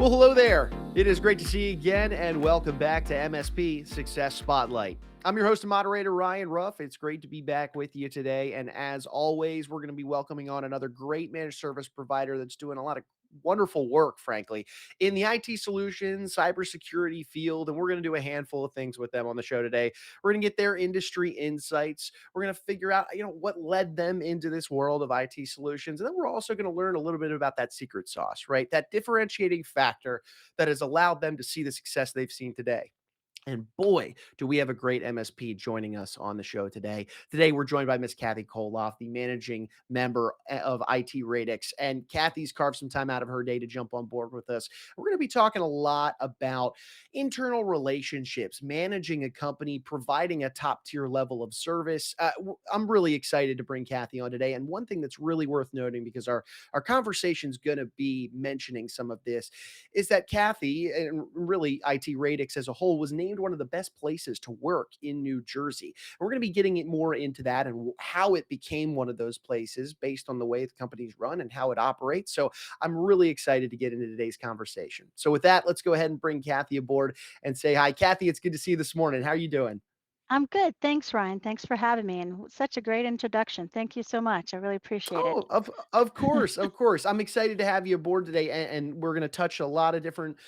Well, hello there. It is great to see you again, and welcome back to MSP Success Spotlight. I'm your host and moderator, Ryan Ruff. It's great to be back with you today. And as always, we're going to be welcoming on another great managed service provider that's doing a lot of wonderful work, frankly, in the IT solutions, cybersecurity field. And we're going to do a handful of things with them on the show today. We're going to get their industry insights. We're going to figure out, what led them into this world of IT solutions. And then we're also going to learn a little bit about that secret sauce, right? That differentiating factor that has allowed them to see the success they've seen today. And boy, do we have a great MSP joining us on the show today. Today, we're joined by Miss Cathy Coloff, the managing member of IT Radix. And Cathy's carved some time out of her day to jump on board with us. We're going to be talking a lot about internal relationships, managing a company, providing a top tier level of service. I'm really excited to bring Cathy on today. And one thing that's really worth noting, because our conversation is going to be mentioning some of this, is that Cathy, and really IT Radix as a whole, was named one of the best places to work in New Jersey. And we're going to be getting more into that and how it became one of those places based on the way the company's run and how it operates. So I'm really excited to get into today's conversation. So with that, let's go ahead and bring Cathy aboard and say hi. Cathy, it's good to see you this morning. How are you doing? I'm good. Thanks, Ryan. Thanks for having me. And such a great introduction. Thank you so much. I really appreciate it. Oh, of course, of course. I'm excited to have you aboard today, and we're going to touch a lot of different,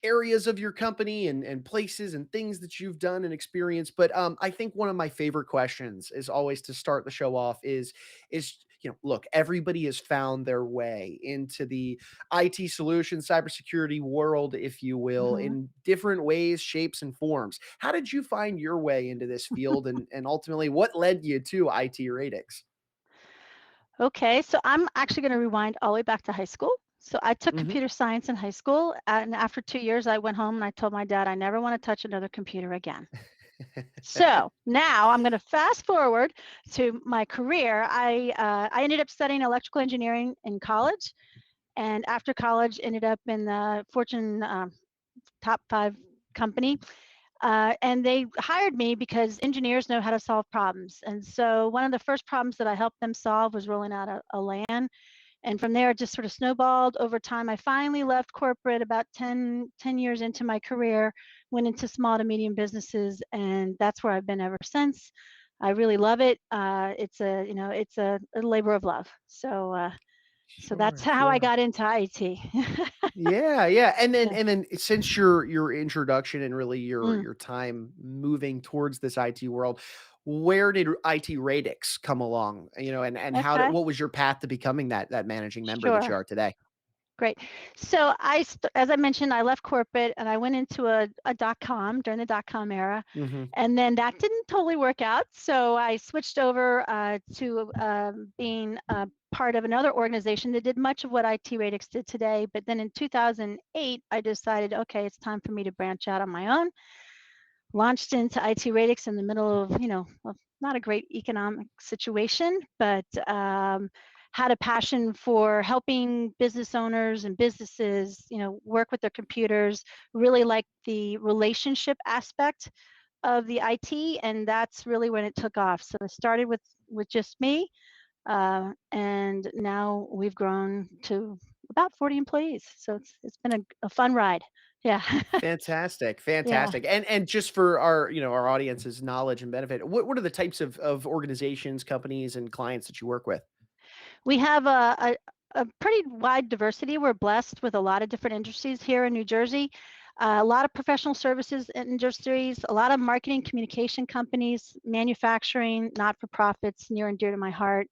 areas of your company and places and things that you've done and experienced. But I think one of my favorite questions is always to start the show off is look, everybody has found their way into the IT solution, cybersecurity world, if you will, Mhm. in different ways, shapes, and forms. How did you find your way into this field, and ultimately what led you to IT Radix? Okay, so I'm actually going to rewind all the way back to high school. So I took Mhm. computer science in high school, and after 2 years, I went home and I told my dad I never want to touch another computer again. So now I'm going to fast forward to my career. I ended up studying electrical engineering in college, and after college, ended up in the Fortune top five company. And they hired me because engineers know how to solve problems. And so one of the first problems that I helped them solve was rolling out a LAN. And from there, it just sort of snowballed over time. I finally left corporate about 10 years into my career, went into small to medium businesses, and that's where I've been ever since. I really love it. It's a labor of love. So that's Sure, how I sure. got into IT. Yeah, yeah, and then Yeah. and then since your introduction and really your Mm, your time moving towards this IT world, where did IT Radix come along? And how did okay. what was your path to becoming that managing member that you Sure. are today? Great. So as I mentioned, I left corporate and I went into a dot-com during the dot-com era, Mhm. and then that didn't totally work out. So I switched over to being a part of another organization that did much of what IT Radix did today. But then in 2008, I decided, okay, it's time for me to branch out on my own. Launched into IT Radix in the middle of, not a great economic situation, but had a passion for helping business owners and businesses, work with their computers, really like the relationship aspect of the IT, and that's really when it took off. So it started with just me, and now we've grown to about 40 employees. So it's been a fun ride. Yeah. Fantastic, Yeah. fantastic. And just for our audience's knowledge and benefit, what are the types of organizations, companies, and clients that you work with? We have a pretty wide diversity. We're blessed with a lot of different industries here in New Jersey. A lot of professional services industries, a lot of marketing communication companies, manufacturing, not-for-profits, near and dear to my heart.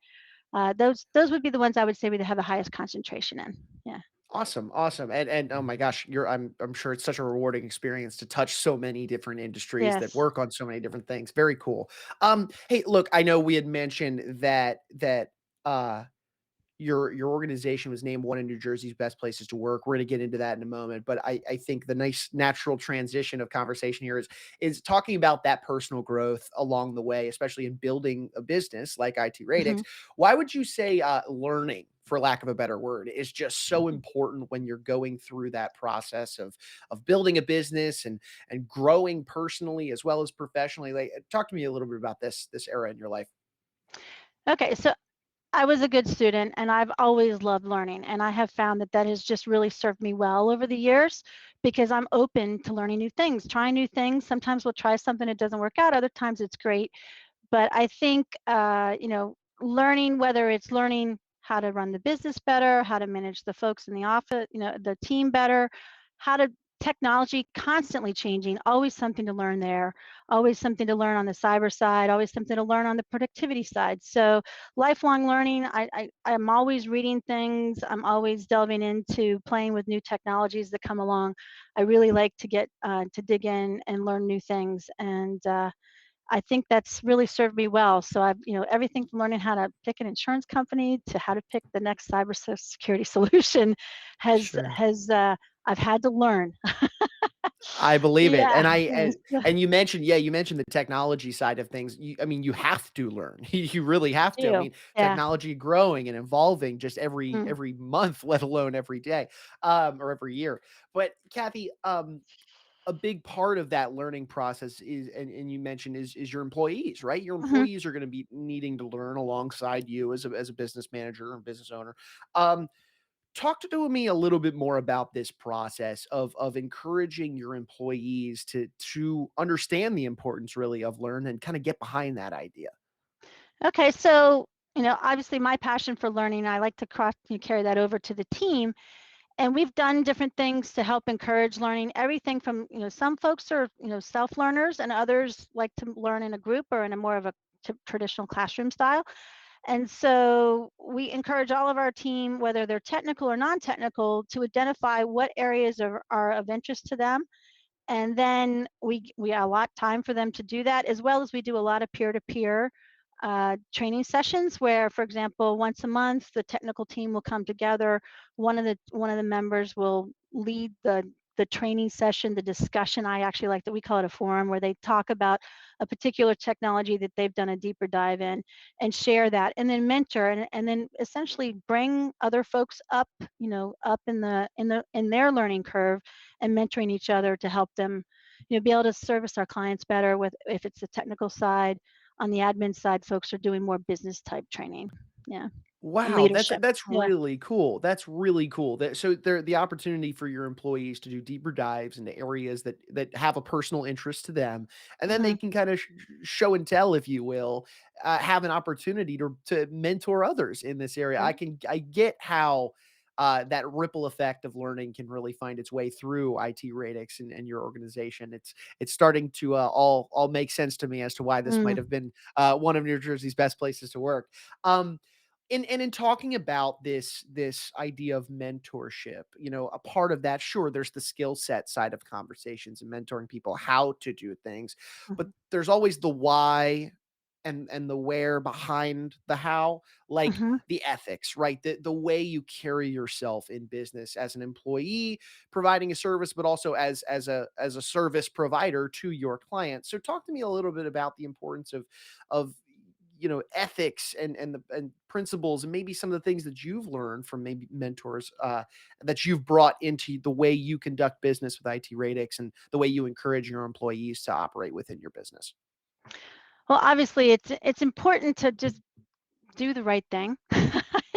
Those would be the ones I would say we have the highest concentration in. Yeah. Awesome, awesome, and oh my gosh, I'm sure it's such a rewarding experience to touch so many different industries that Yes. work on so many different things. Very cool. Hey, look, I know we had mentioned that uh your organization was named one of New Jersey's best places to work. We're going to get into that in a moment, but I think the nice natural transition of conversation here is talking about that personal growth along the way, especially in building a business like IT Radix. Hmm. Why would you say learning, for lack of a better word, is just so important when you're going through that process of building a business and growing personally as well as professionally? Like, talk to me a little bit about this era in your life. Okay. So I was a good student and I've always loved learning. And I have found that that has just really served me well over the years because I'm open to learning new things, trying new things. Sometimes we'll try something, it doesn't work out. Other times it's great. But I think, learning, whether it's learning how to run the business better, how to manage the folks in the office, the team better, how to technology constantly changing, always something to learn there, always something to learn on the cyber side, always something to learn on the productivity side. So lifelong learning, I'm always reading things. I'm always delving into playing with new technologies that come along. I really like to get to dig in and learn new things. And I think that's really served me well. So I've, everything from learning how to pick an insurance company to how to pick the next cybersecurity solution Sure. I've had to learn. I believe it, Yeah. and I Yes. and you mentioned, yeah, you mentioned the technology side of things. I mean, you have to learn. You really have to. I Do. mean, Yeah. technology growing and evolving just Mm, every month, let alone every day, or every year. But Kathy, a big part of that learning process is, and you mentioned, is your employees, right? Your mhm. employees are going to be needing to learn alongside you as a business manager and business owner. Um, Talk to me a little bit more about this process of encouraging your employees to understand the importance really of learn and kind of get behind that idea. Okay. So, obviously my passion for learning, I like to carry that over to the team. And we've done different things to help encourage learning. Everything from, some folks are, self learners and others like to learn in a group or in a more of a traditional classroom style. And so we encourage all of our team, whether they're technical or non technical, to identify what areas are of interest to them, and then we allot time for them to do that, as well as we do a lot of peer-to-peer training sessions where, for example, once a month the technical team will come together. One of the members will lead the training session, the discussion. I actually like that, we call it a forum, where they talk about a particular technology that they've done a deeper dive in and share that, and then mentor, and then essentially bring other folks up, up in their learning curve, and mentoring each other to help them, be able to service our clients better, with if it's the technical side. On the admin side, folks are doing more business type training. Yeah. And Wow, leadership. that's Yeah. really cool. That's really cool. So there the opportunity for your employees to do deeper dives into areas that have a personal interest to them, and then they Hmm. can kind of show and tell, if you will, have an opportunity to mentor others in this area. Yeah. I get how that ripple effect of learning can really find its way through IT Radix and your organization. It's starting to all make sense to me as to why this might Mm, have been one of New Jersey's best places to work. In talking about this idea of mentorship, a part of that, sure, there's the skill set side of conversations and mentoring people how to do things, but mhm, there's always the why and the where behind the how, like mhm, the ethics, right? The way you carry yourself in business as an employee providing a service, but also as a service provider to your clients. So talk to me a little bit about the importance of ethics and principles and maybe some of the things that you've learned from maybe mentors that you've brought into the way you conduct business with IT Radix and the way you encourage your employees to operate within your business. well, obviously it's important to just do the right thing.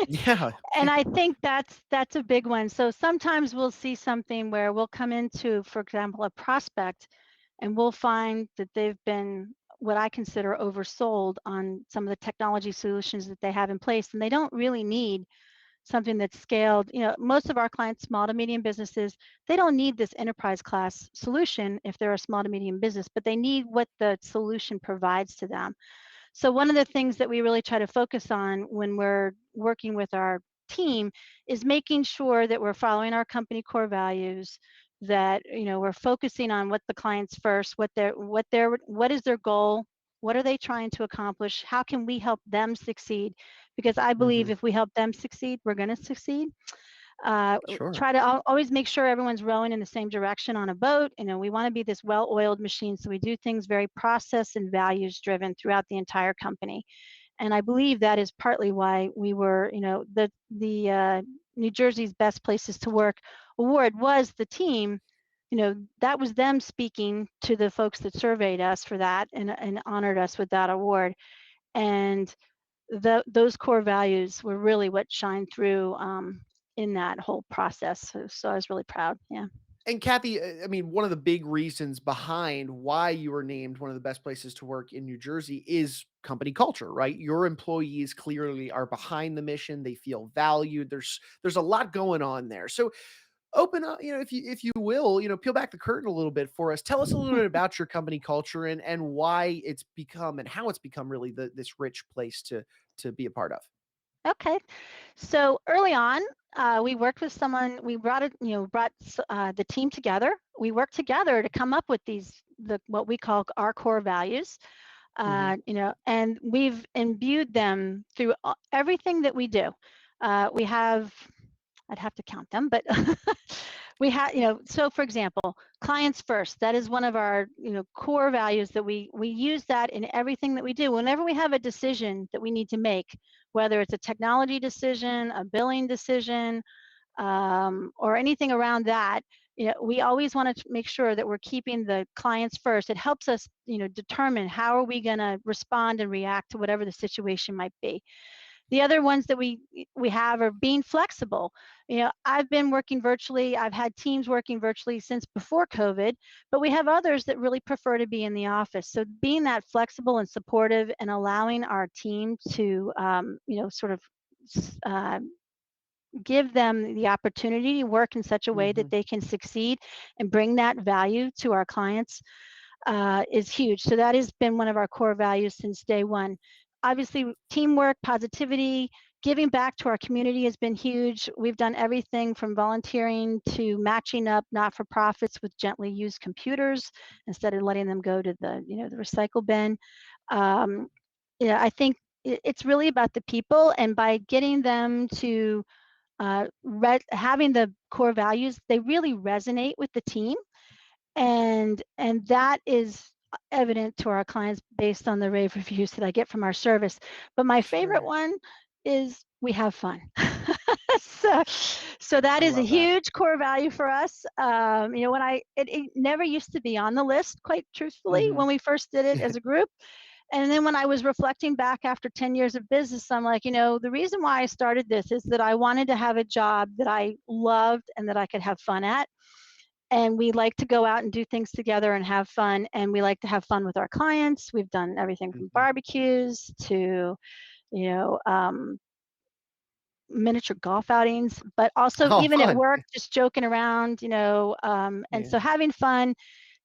Yeah. And I think that's a big one. So sometimes we'll see something where we'll come into, for example, a prospect, and we'll find that they've been, what I consider, oversold on some of the technology solutions that they have in place, and they don't really need something that's scaled. Most of our clients, small to medium businesses, they don't need this enterprise class solution if they're a small to medium business, but they need what the solution provides to them. So one of the things that we really try to focus on when we're working with our team is making sure that we're following our company core values, that we're focusing on what the clients first, what is their goal, what are they trying to accomplish, how can we help them succeed, because I believe Mhm. if we help them succeed, we're going to succeed. Sure. Try to always make sure everyone's rowing in the same direction on a boat. We want to be this well-oiled machine, so we do things very process and values driven throughout the entire company. And I believe that is partly why we were, the New Jersey's Best Places to Work award was the team. That was them speaking to the folks that surveyed us for that, and honored us with that award. And those core values were really what shined through in that whole process. So I was really proud. Yeah. And Kathy, I mean, one of the big reasons behind why you were named one of the best places to work in New Jersey is company culture, right? Your employees clearly are behind the mission. They feel valued. There's a lot going on there. So open up, if you will, peel back the curtain a little bit for us. Tell us a little bit about your company culture and why it's become and how it's become really this rich place to be a part of. Okay. So early on, we worked with someone. We brought it, brought the team together. We worked together to come up with the what we call our core values. Mhm. And we've imbued them through everything that we do. We have, I'd have to count them, but we have, so for example, clients first. That is one of our, core values that we use that in everything that we do. Whenever we have a decision that we need to make, whether it's a technology decision, a billing decision, or anything around that, we always want to make sure that we're keeping the clients first. It helps us, determine how are we going to respond and react to whatever the situation might be. The other ones that we have are being flexible. I've been working virtually. I've had teams working virtually since before COVID, but we have others that really prefer to be in the office. So being that flexible and supportive and allowing our team to, sort of uh, give them the opportunity to work in such a way that Mhm. they can succeed and bring that value to our clients is huge. So that has been one of our core values since day one. Obviously, teamwork, positivity, giving back to our community has been huge. We've done everything from volunteering to matching up not-for-profits with gently used computers instead of letting them go to the recycle bin. Um, I think it's really about the people, and by getting them to having the core values, they really resonate with the team, and that is evident to our clients based on the rave reviews that I get from our service. But my favorite Sure. one is we have fun. so, so that I is a love that. huge core value for us. When it never used to be on the list, quite truthfully, when Mhm. we first did it as a group. And then when I was reflecting back after 10 years of business, I'm like, the reason why I started this is that I wanted to have a job that I loved and that I could have fun at. And we like to go out and do things together and have fun. And we like to have fun with our clients. We've done everything from Mhm. barbecues to, you know, um, miniature golf outings, but also Oh, even at fun. work, just joking around, and Yeah. so having fun,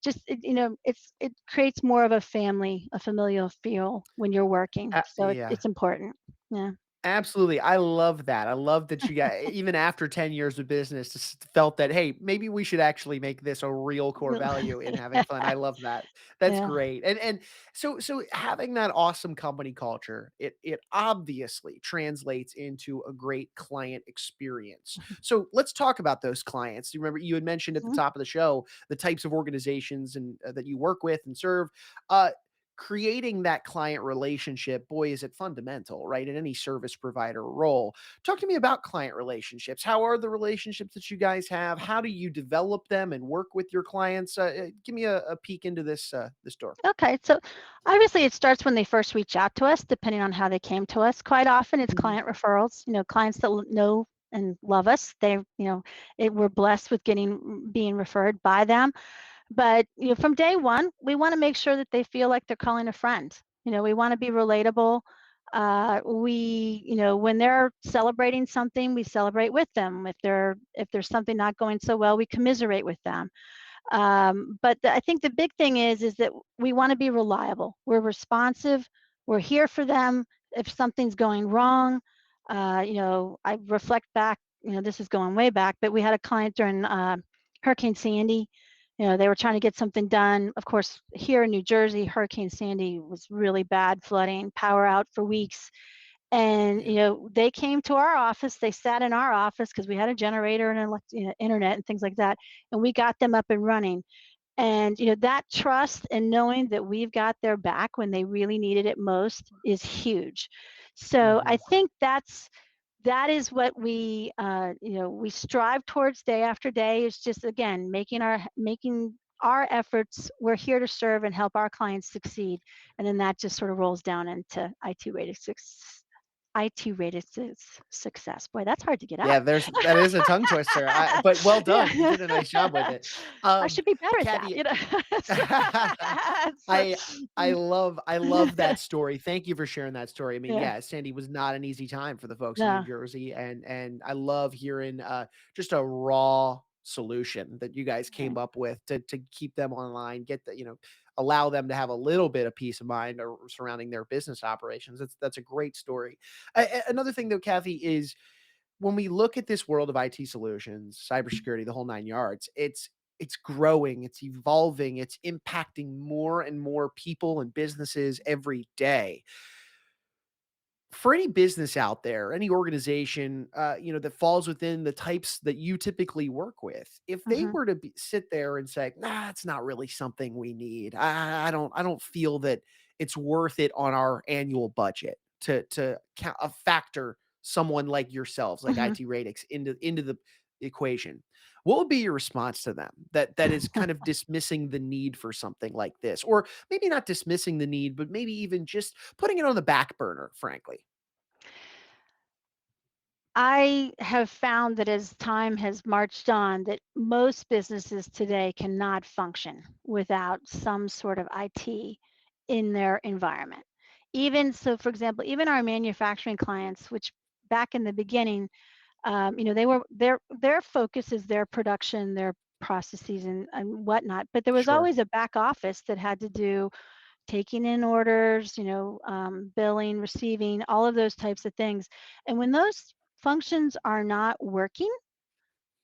just, it creates more of a familial feel when you're working. So Yeah. it's important. Yeah. Absolutely. I love that. I love that you got even after 10 years of business, just felt that, hey, maybe we should actually make this a real core value in having fun. I love that. That's Yeah. great. And so having that awesome company culture, it obviously translates into a great client experience. So let's talk about those clients. You remember you had mentioned at the Mhm. top of the show the types of organizations and that you work with and serve. Uh Creating that client relationship, boy, is it fundamental, right? In any service provider role. Talk to me about client relationships. How are the relationships that you guys have? How do you develop them and work with your clients? Give me a peek into this door. Okay, so obviously it starts when they first reach out to us, depending on how they came to us. Quite often it's Mhm. client referrals, clients that know and love us. We're blessed with being referred by them. But from day one, we want to make sure that they feel like they're calling a friend. We want to be relatable. When they're celebrating something, we celebrate with them. If there's something not going so well, we commiserate with them. But I think the big thing is that we want to be reliable. We're responsive. We're here for them if something's going wrong. I reflect back. This is going way back, but we had a client during Hurricane Sandy. They were trying to get something done. Of course, here in New Jersey, Hurricane Sandy was really bad, flooding, power out for weeks. And Yeah. they came to our office. They sat in our office because we had a generator and internet and things like that, and we got them up and running. And that trust and knowing that we've got their back when they really needed it most is huge. So I Mhm. think that is what we strive towards day after day, is just, again, making our efforts. We're here to serve and help our clients succeed, and then that just sort of rolls down into IT Radix. IT Radix's success? Boy, that's hard to get Yeah, out. that is a tongue twister. But well done. You Yeah. did a nice job with it. I Um, should be better at that, Kathy, you know? So, I I love that story. Thank you for sharing that story. I mean, yeah, yeah, Sandy was not an easy time for the folks in New no, Jersey, and I love hearing just a raw solution that you guys came right. up with to keep them online, get allow them to have a little bit of peace of mind surrounding their business operations. That's a great story. Another thing though, Kathy, is when we look at this world of IT solutions, cybersecurity, the whole 9 yards, it's growing, it's evolving, it's impacting more and more people and businesses every day. For any business out there, any organization, that falls within the types that you typically work with, if they Mhm, were to sit there and say, "Nah, it's not really something we need. I don't feel that it's worth it on our annual budget to factor someone like yourselves, like mhm. IT Radix, into the equation." What would be your response to them that is kind of dismissing the need for something like this, or maybe not dismissing the need, but maybe even just putting it on the back burner, frankly? I have found that as time has marched on, that most businesses today cannot function without some sort of IT in their environment. Even so, for example, even our manufacturing clients, which back in the beginning, they were their focus is their production, their processes and whatnot. But there was Sure. always a back office that had to do taking in orders, billing, receiving, all of those types of things. And when those functions are not working,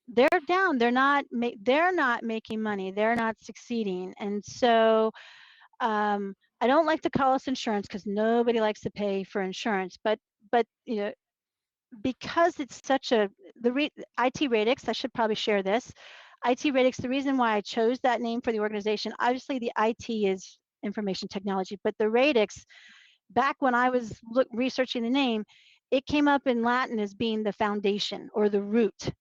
they're down. They're not making money. They're not succeeding. And so I don't like to call us insurance because nobody likes to pay for insurance. But because it's such a IT Radix, I should probably share this. IT Radix, the reason why I chose that name for the organization, obviously the IT is information technology, but the Radix, back when I was researching the name, it came up in Latin as being the foundation or the root.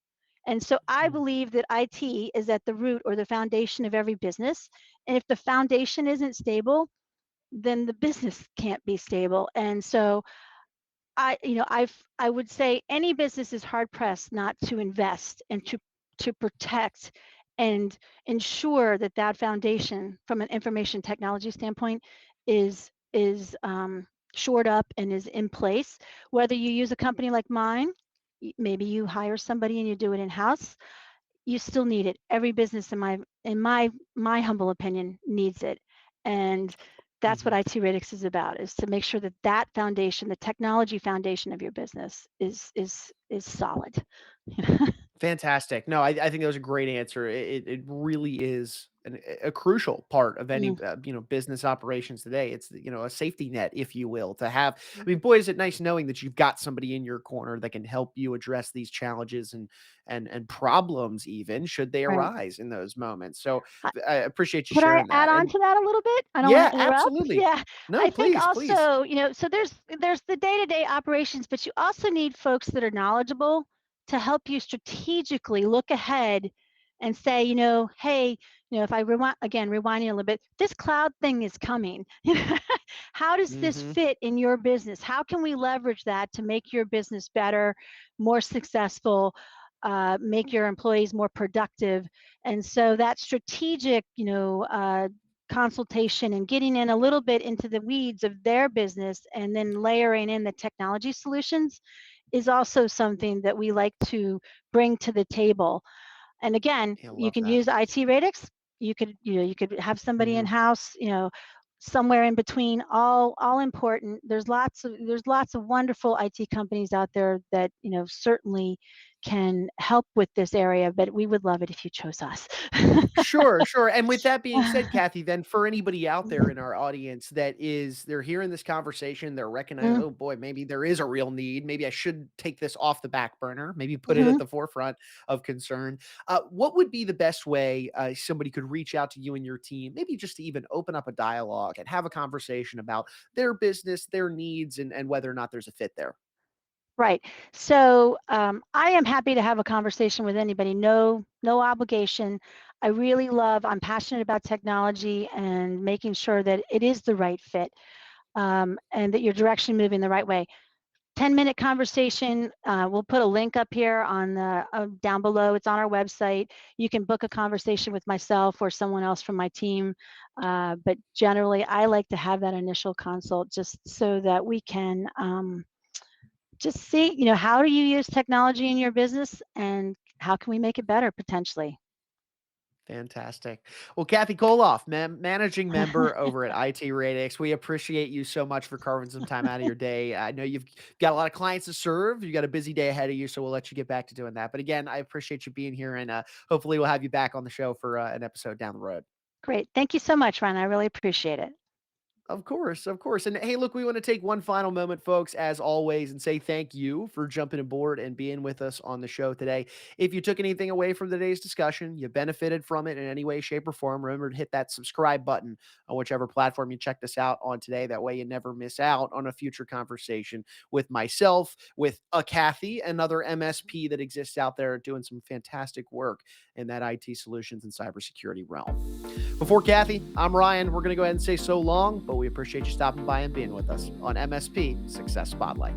And so I Mm, believe that IT is at the root or the foundation of every business. And if the foundation isn't stable, then the business can't be stable. And so I would say any business is hard pressed not to invest and to protect and ensure that that foundation from an information technology standpoint is shored up and is in place. Whether you use a company like mine, maybe you hire somebody and you do it in house, you still need it. Every business in my humble opinion needs it. And that's what mhm. IT Radix is about, is to make sure that that foundation, the technology foundation of your business is solid. Fantastic. No, I think that was a great answer. It really is a crucial part of any Mm, business operations today. It's a safety net, if you will, to have. I mean, boy, is it nice knowing that you've got somebody in your corner that can help you address these challenges and problems, even should they right. arise in those moments. So Uh, I appreciate you Could I sharing add that. on And to that a little bit? I don't want yeah, to interrupt. absolutely. Yeah, No, I think please, please. also, so there's the day-to-day operations, but you also need folks that are knowledgeable to help you strategically look ahead and say, hey, if I rewinding a little bit, this cloud thing is coming. How does this Hmm. fit in your business? How can we leverage that to make your business better, more successful, make your employees more productive? And so that strategic, consultation and getting in a little bit into the weeds of their business and then layering in the technology solutions is also something that we like to bring to the table. And again, Yeah, you love can that. use IT Radix. You could have somebody in Hmm. house, somewhere in between. All important. There's lots of wonderful IT companies out there that certainly can help with this area. But we would love it if you chose us. Sure, sure. And with that being said, Kathy, then for anybody out there in our audience they're hearing this conversation, they're recognizing, Mm, oh boy, maybe there is a real need. Maybe I should take this off the back burner, maybe put it at mhm. the forefront of concern. What would be the best way somebody could reach out to you and your team, maybe just to even open up a dialogue and have a conversation about their business, their needs, and whether or not there's a fit there? Right. So I am happy to have a conversation with anybody. No obligation. I'm passionate about technology and making sure that it is the right fit, and that you're direction moving the right way. 10-minute conversation. We'll put a link up here on the down below. It's on our website. You can book a conversation with myself or someone else from my team. But generally, I like to have that initial consult just so that we can just see, how do you use technology in your business and how can we make it better potentially? Fantastic. Well, Cathy Coloff, managing member over at IT Radix, we appreciate you so much for carving some time out of your day. I know you've got a lot of clients to serve. You got a busy day ahead of you, so we'll let you get back to doing that. But again, I appreciate you being here, and hopefully we'll have you back on the show for an episode down the road. Great. Thank you so much, Ron. I really appreciate it. Of course, of course. And hey, look, we want to take one final moment, folks, as always, and say thank you for jumping aboard and being with us on the show today. If you took anything away from today's discussion, you benefited from it in any way, shape, or form, remember to hit that subscribe button on whichever platform you checked us out on today. That way you never miss out on a future conversation with myself, with a Cathy, another MSP that exists out there doing some fantastic work in that IT solutions and cybersecurity realm. Before Cathy, I'm Ryan. We're going to go ahead and say so long, but we appreciate you stopping by and being with us on MSP Success Spotlight.